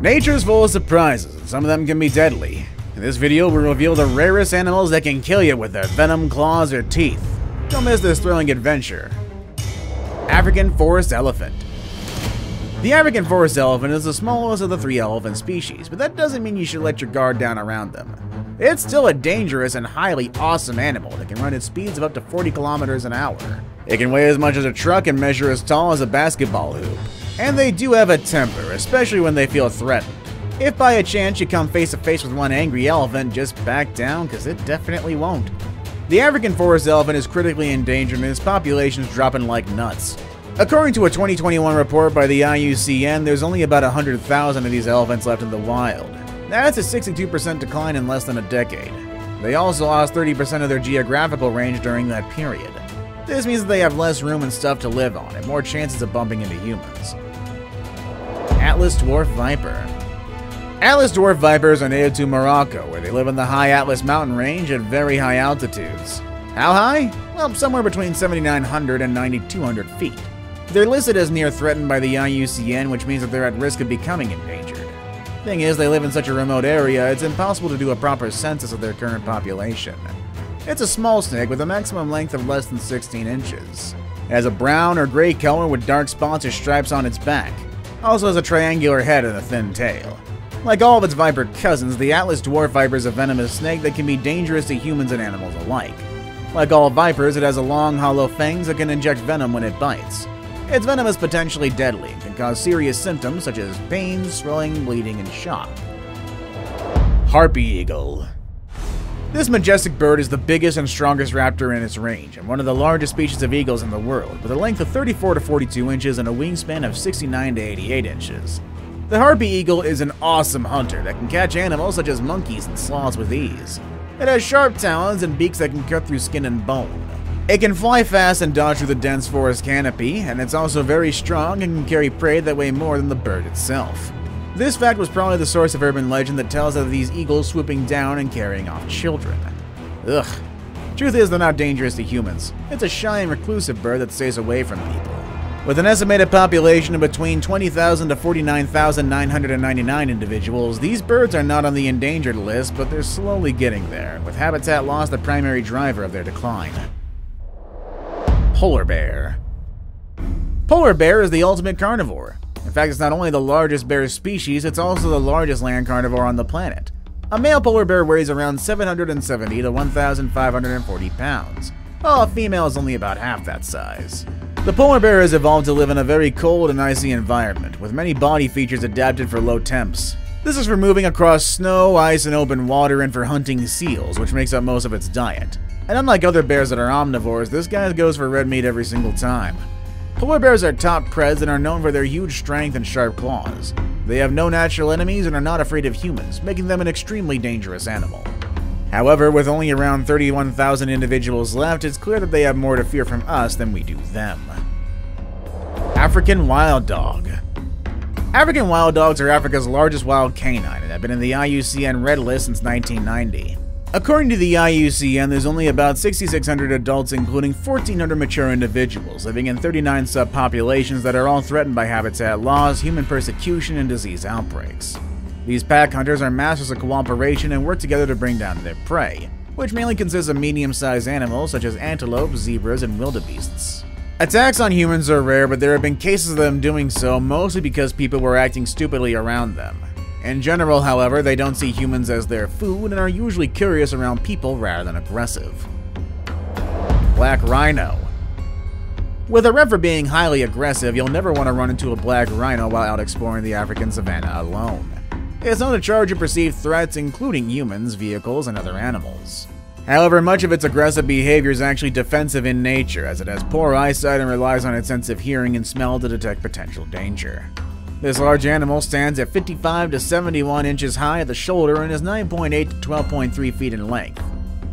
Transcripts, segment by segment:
Nature's full of surprises, and some of them can be deadly. In this video, we'll reveal the rarest animals that can kill you with their venom, claws, or teeth. Don't miss this thrilling adventure. African forest elephant. The African forest elephant is the smallest of the 3 elephant species, but that doesn't mean you should let your guard down around them. It's still a dangerous and highly awesome animal that can run at speeds of up to 40 kilometers an hour. It can weigh as much as a truck and measure as tall as a basketball hoop. And they do have a temper, especially when they feel threatened. If by a chance you come face to face with one angry elephant, just back down, because it definitely won't. The African forest elephant is critically endangered and its population is dropping like nuts. According to a 2021 report by the IUCN, there's only about 100,000 of these elephants left in the wild. That's a 62% decline in less than a decade. They also lost 30% of their geographical range during that period. This means that they have less room and stuff to live on, and more chances of bumping into humans. Atlas dwarf viper. Atlas dwarf vipers are native to Morocco, where they live in the high Atlas mountain range at very high altitudes. How high? Well, somewhere between 7,900 and 9,200 feet. They're listed as near threatened by the IUCN, which means that they're at risk of becoming endangered. Thing is, they live in such a remote area, it's impossible to do a proper census of their current population. It's a small snake with a maximum length of less than 16 inches. It has a brown or gray color with dark spots or stripes on its back. Also has a triangular head and a thin tail. Like all of its viper cousins, the Atlas dwarf viper is a venomous snake that can be dangerous to humans and animals alike. Like all vipers, it has a long, hollow fangs that can inject venom when it bites. Its venom is potentially deadly and can cause serious symptoms such as pain, swelling, bleeding, and shock. Harpy eagle. This majestic bird is the biggest and strongest raptor in its range, and one of the largest species of eagles in the world, with a length of 34 to 42 inches and a wingspan of 69 to 88 inches. The harpy eagle is an awesome hunter that can catch animals such as monkeys and sloths with ease. It has sharp talons and beaks that can cut through skin and bone. It can fly fast and dodge through the dense forest canopy, and it's also very strong and can carry prey that weigh more than the bird itself. This fact was probably the source of urban legend that tells of these eagles swooping down and carrying off children. Ugh. Truth is, they're not dangerous to humans. It's a shy and reclusive bird that stays away from people. With an estimated population of between 20,000 to 49,999 individuals, these birds are not on the endangered list, but they're slowly getting there, with habitat loss the primary driver of their decline. Polar bear. Polar bear is the ultimate carnivore. In fact, it's not only the largest bear species, it's also the largest land carnivore on the planet. A male polar bear weighs around 770 to 1,540 pounds, while a female is only about half that size. The polar bear has evolved to live in a very cold and icy environment, with many body features adapted for low temps. This is for moving across snow, ice, and open water, and for hunting seals, which makes up most of its diet. And unlike other bears that are omnivores, this guy goes for red meat every single time. Polar bears are top preds and are known for their huge strength and sharp claws. They have no natural enemies and are not afraid of humans, making them an extremely dangerous animal. However, with only around 31,000 individuals left, it's clear that they have more to fear from us than we do them. African wild dog. African wild dogs are Africa's largest wild canine and have been in the IUCN Red List since 1990. According to the IUCN, there's only about 6,600 adults, including 1,400 mature individuals, living in 39 subpopulations that are all threatened by habitat loss, human persecution, and disease outbreaks. These pack hunters are masters of cooperation and work together to bring down their prey, which mainly consists of medium-sized animals such as antelopes, zebras, and wildebeests. Attacks on humans are rare, but there have been cases of them doing so, mostly because people were acting stupidly around them. In general, however, they don't see humans as their food and are usually curious around people rather than aggressive. Black rhino. With a rep for being highly aggressive, you'll never want to run into a black rhino while out exploring the African savanna alone. It's known to charge at perceived threats, including humans, vehicles, and other animals. However, much of its aggressive behavior is actually defensive in nature, as it has poor eyesight and relies on its sense of hearing and smell to detect potential danger. This large animal stands at 55 to 71 inches high at the shoulder and is 9.8 to 12.3 feet in length.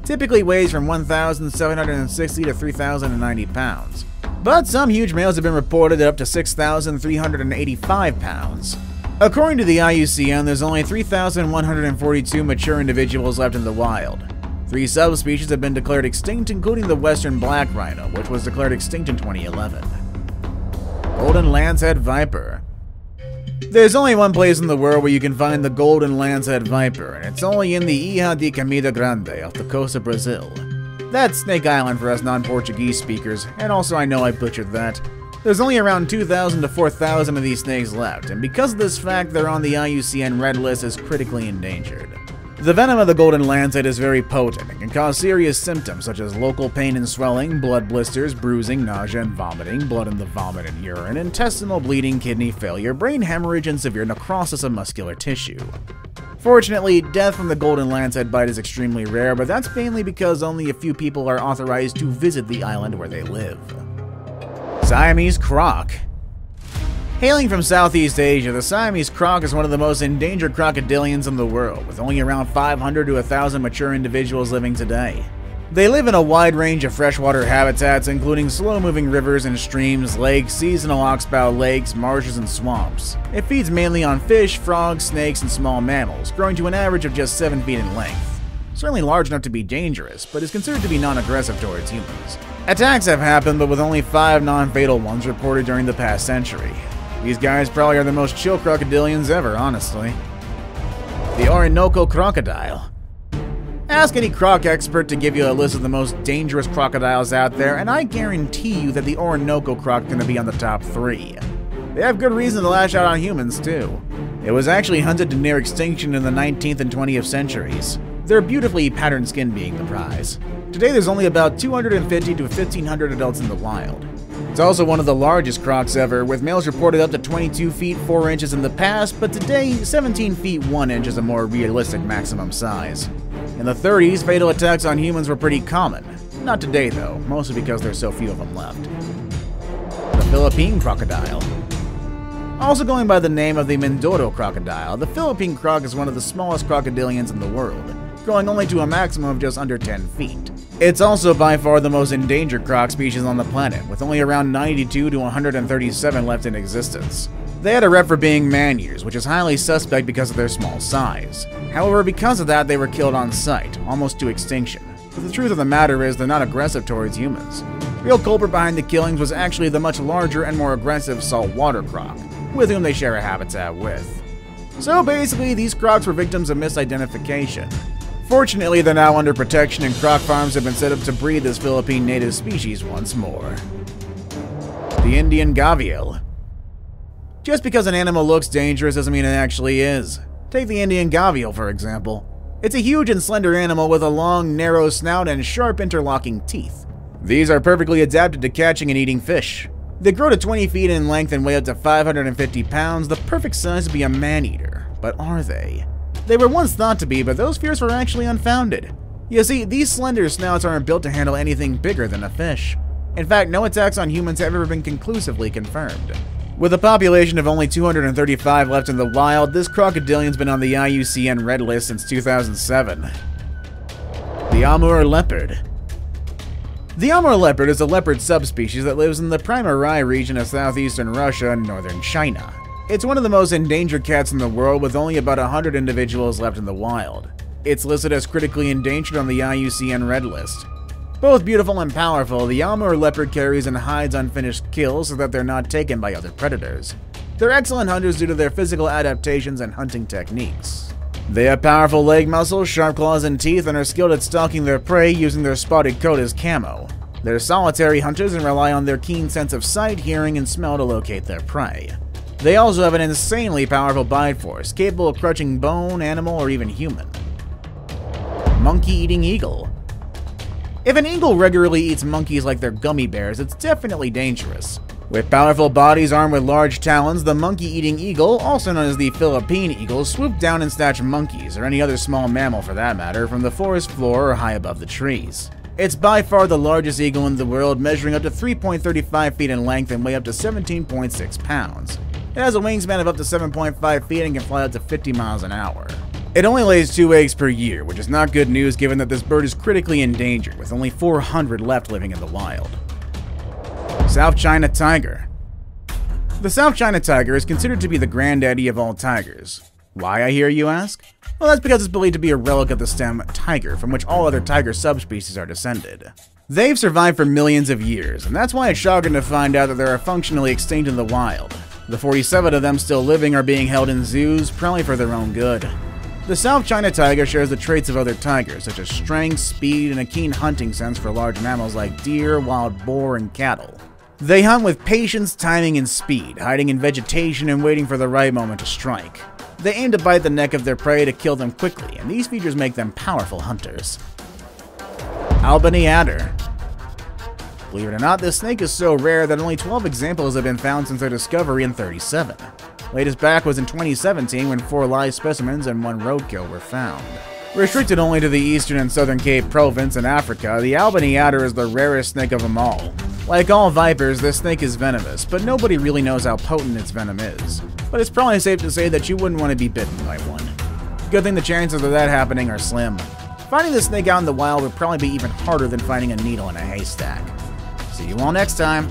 Typically weighs from 1,760 to 3,090 pounds. But some huge males have been reported at up to 6,385 pounds. According to the IUCN, there's only 3,142 mature individuals left in the wild. 3 subspecies have been declared extinct, including the western black rhino, which was declared extinct in 2011. Golden lancehead viper. There's only one place in the world where you can find the golden lancehead viper, and it's only in the Ilha de Camida Grande off the coast of Brazil. That's Snake Island for us non-Portuguese speakers, and also I know I butchered that. There's only around 2,000 to 4,000 of these snakes left, and because of this fact, they're on the IUCN Red List as critically endangered. The venom of the golden lancehead is very potent and can cause serious symptoms such as local pain and swelling, blood blisters, bruising, nausea and vomiting, blood in the vomit and urine, intestinal bleeding, kidney failure, brain hemorrhage, and severe necrosis of muscular tissue. Fortunately, death from the golden lancehead bite is extremely rare, but that's mainly because only a few people are authorized to visit the island where they live. Siamese croc. Hailing from Southeast Asia, the Siamese croc is one of the most endangered crocodilians in the world, with only around 500 to 1,000 mature individuals living today. They live in a wide range of freshwater habitats, including slow-moving rivers and streams, lakes, seasonal oxbow lakes, marshes, and swamps. It feeds mainly on fish, frogs, snakes, and small mammals, growing to an average of just 7 feet in length. Certainly large enough to be dangerous, but is considered to be non-aggressive towards humans. Attacks have happened, but with only 5 non-fatal ones reported during the past century. These guys probably are the most chill crocodilians ever, honestly. The Orinoco crocodile. Ask any croc expert to give you a list of the most dangerous crocodiles out there, and I guarantee you that the Orinoco croc is going to be on the top 3. They have good reason to lash out on humans, too. It was actually hunted to near extinction in the 19th and 20th centuries. Their beautifully patterned skin being the prize. Today there's only about 250 to 1,500 adults in the wild. It's also one of the largest crocs ever, with males reported up to 22 feet 4 inches in the past, but today 17 feet 1 inch is a more realistic maximum size. In the 30s, fatal attacks on humans were pretty common. Not today though, mostly because there's so few of them left. The Philippine crocodile. Also going by the name of the Mindoro crocodile, the Philippine croc is one of the smallest crocodilians in the world, growing only to a maximum of just under 10 feet. It's also by far the most endangered croc species on the planet, with only around 92 to 137 left in existence. They had a rep for being man-eaters, which is highly suspect because of their small size. However, because of that, they were killed on sight, almost to extinction. But the truth of the matter is they're not aggressive towards humans. The real culprit behind the killings was actually the much larger and more aggressive saltwater croc, with whom they share a habitat with. So basically, these crocs were victims of misidentification. Fortunately, they're now under protection and croc farms have been set up to breed this Philippine native species once more. The Indian GAVIAL. Just because an animal looks dangerous doesn't mean it actually is. Take the Indian GAVIAL, for example. It's a huge and slender animal with a long, narrow snout and sharp interlocking teeth. These are perfectly adapted to catching and eating fish. They grow to 20 feet in length and weigh up to 550 pounds, the perfect size to be a man-eater. But are they? They were once thought to be, but those fears were actually unfounded. You see, these slender snouts aren't built to handle anything bigger than a fish. In fact, no attacks on humans have ever been conclusively confirmed. With a population of only 235 left in the wild, this crocodilian's been on the IUCN Red List since 2007. The AMUR leopard. The AMUR leopard is a leopard subspecies that lives in the Primorye region of southeastern Russia and northern China. It's one of the most endangered cats in the world, with only about 100 individuals left in the wild. It's listed as critically endangered on the IUCN Red List. Both beautiful and powerful, the AMUR leopard carries and hides unfinished kills so that they're not taken by other predators. They're excellent hunters due to their physical adaptations and hunting techniques. They have powerful leg muscles, sharp claws and teeth, and are skilled at stalking their prey using their spotted coat as camo. They're solitary hunters and rely on their keen sense of sight, hearing, and smell to locate their prey. They also have an insanely powerful bite force, capable of crushing bone, animal, or even human. Monkey-eating eagle. If an eagle regularly eats monkeys like they're gummy bears, it's definitely dangerous. With powerful bodies armed with large talons, the monkey-eating eagle, also known as the Philippine eagle, swoop down and snatch monkeys, or any other small mammal for that matter, from the forest floor or high above the trees. It's by far the largest eagle in the world, measuring up to 3.35 feet in length and weigh up to 17.6 pounds. It has a wingspan of up to 7.5 feet and can fly up to 50 miles an hour. It only lays 2 eggs per year, which is not good news given that this bird is critically endangered, with only 400 left living in the wild. South China tiger. The South China tiger is considered to be the granddaddy of all tigers. Why, I hear you ask? Well, that's because it's believed to be a relic of the stem tiger, from which all other tiger subspecies are descended. They've survived for millions of years, and that's why it's shocking to find out that they are functionally extinct in the wild. The 47 of them still living are being held in zoos, probably for their own good. The South China tiger shares the traits of other tigers, such as strength, speed, and a keen hunting sense for large mammals like deer, wild boar, and cattle. They hunt with patience, timing, and speed, hiding in vegetation and waiting for the right moment to strike. They aim to bite the neck of their prey to kill them quickly, and these features make them powerful hunters. Albany adder. Believe it or not, this snake is so rare that only 12 examples have been found since their discovery in 1937. Latest back was in 2017 when 4 live specimens and 1 roadkill were found. Restricted only to the eastern and southern Cape Province in Africa, the Albany adder is the rarest snake of them all. Like all vipers, this snake is venomous, but nobody really knows how potent its venom is. But it's probably safe to say that you wouldn't want to be bitten by one. Good thing the chances of that happening are slim. Finding the snake out in the wild would probably be even harder than finding a needle in a haystack. See you all next time.